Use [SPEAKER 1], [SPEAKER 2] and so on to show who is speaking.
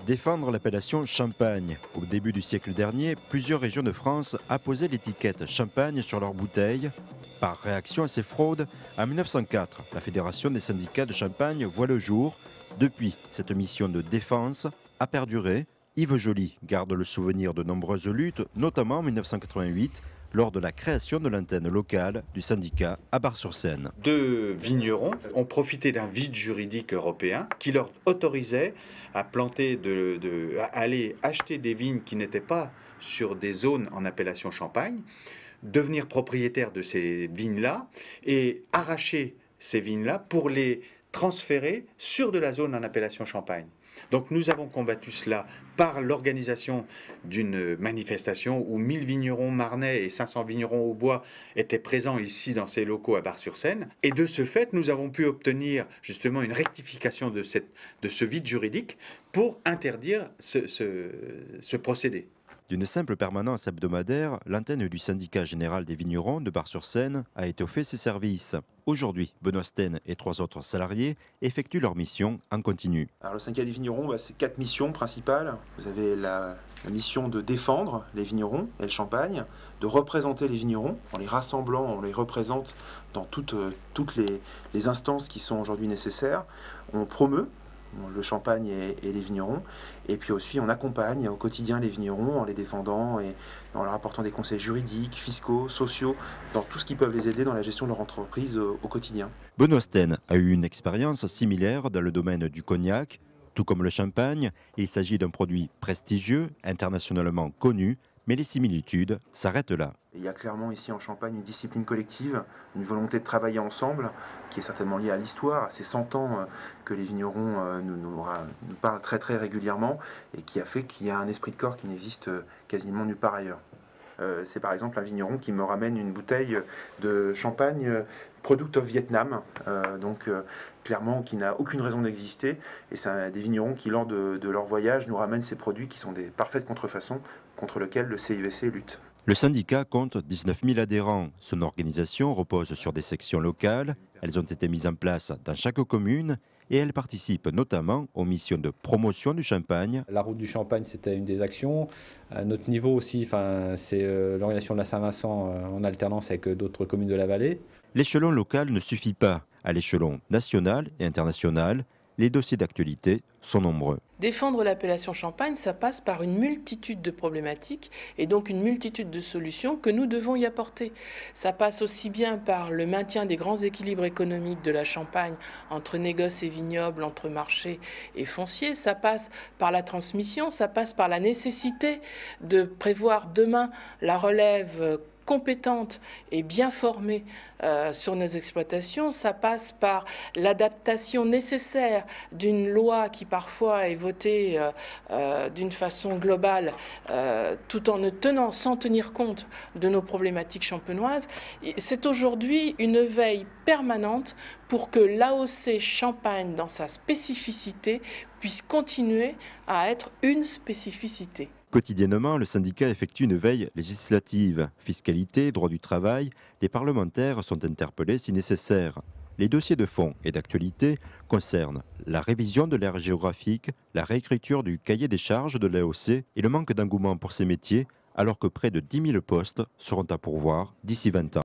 [SPEAKER 1] Défendre l'appellation Champagne. Au début du siècle dernier, plusieurs régions de France apposaient l'étiquette Champagne sur leurs bouteilles. Par réaction à ces fraudes, en 1904, la Fédération des syndicats de Champagne voit le jour. Depuis, cette mission de défense a perduré. Yves Joly garde le souvenir de nombreuses luttes, notamment en 1988, lors de la création de l'antenne locale du syndicat à Bar-sur-Seine.
[SPEAKER 2] Deux vignerons ont profité d'un vide juridique européen qui leur autorisait à planter, à aller acheter des vignes qui n'étaient pas sur des zones en appellation Champagne, devenir propriétaires de ces vignes-là et arracher ces vignes-là pour les transférer sur de la zone en appellation Champagne. Donc nous avons combattu cela par l'organisation d'une manifestation où 1000 vignerons marnais et 500 vignerons au bois étaient présents ici dans ces locaux à Bar-sur-Seine. Et de ce fait, nous avons pu obtenir justement une rectification de ce vide juridique pour interdire ce procédé.
[SPEAKER 1] D'une simple permanence hebdomadaire, l'antenne du syndicat général des vignerons de Bar-sur-Seine a étoffé ses services. Aujourd'hui, Benoît Sten et 3 autres salariés effectuent leur mission en continu.
[SPEAKER 3] Alors, le syndicat des vignerons, c'est 4 missions principales. Vous avez la mission de défendre les vignerons et le champagne, de représenter les vignerons. En les rassemblant, on les représente dans toutes les instances qui sont aujourd'hui nécessaires. On promeut le champagne et les vignerons, et puis aussi on accompagne au quotidien les vignerons en les défendant et en leur apportant des conseils juridiques, fiscaux, sociaux, dans tout ce qui peut les aider dans la gestion de leur entreprise au quotidien.
[SPEAKER 1] Benoît Sten a eu une expérience similaire dans le domaine du cognac. Tout comme le champagne, il s'agit d'un produit prestigieux, internationalement connu, mais les similitudes s'arrêtent là.
[SPEAKER 3] Il y a clairement ici en Champagne une discipline collective, une volonté de travailler ensemble, qui est certainement liée à l'histoire, à ces 100 ans que les vignerons nous parlent très régulièrement, et qui a fait qu'il y a un esprit de corps qui n'existe quasiment nulle part ailleurs. C'est par exemple un vigneron qui me ramène une bouteille de champagne Product of Vietnam, clairement qui n'a aucune raison d'exister, et c'est des vignerons qui lors de leur voyage nous ramènent ces produits qui sont des parfaites contrefaçons contre lesquelles le CIVC lutte.
[SPEAKER 1] Le syndicat compte 19 000 adhérents. Son organisation repose sur des sections locales. Elles ont été mises en place dans chaque commune et elles participent notamment aux missions de promotion du champagne.
[SPEAKER 4] La route du champagne, c'était une des actions. À notre niveau aussi, c'est l'organisation de la Saint-Vincent en alternance avec d'autres communes de la vallée.
[SPEAKER 1] L'échelon local ne suffit pas. À l'échelon national et international, les dossiers d'actualité sont nombreux.
[SPEAKER 5] Défendre l'appellation Champagne, ça passe par une multitude de problématiques et donc une multitude de solutions que nous devons y apporter. Ça passe aussi bien par le maintien des grands équilibres économiques de la Champagne entre négoce et vignoble, entre marché et foncier. Ça passe par la transmission, ça passe par la nécessité de prévoir demain la relève compétente et bien formée sur nos exploitations. Ça passe par l'adaptation nécessaire d'une loi qui parfois est votée d'une façon globale tout en sans tenir compte de nos problématiques champenoises. C'est aujourd'hui une veille permanente pour que l'AOC Champagne, dans sa spécificité, puisse continuer à être une spécificité.
[SPEAKER 1] Quotidiennement, le syndicat effectue une veille législative. Fiscalité, droit du travail, les parlementaires sont interpellés si nécessaire. Les dossiers de fond et d'actualité concernent la révision de l'aire géographique, la réécriture du cahier des charges de l'AOC et le manque d'engouement pour ces métiers, alors que près de 10 000 postes seront à pourvoir d'ici 20 ans.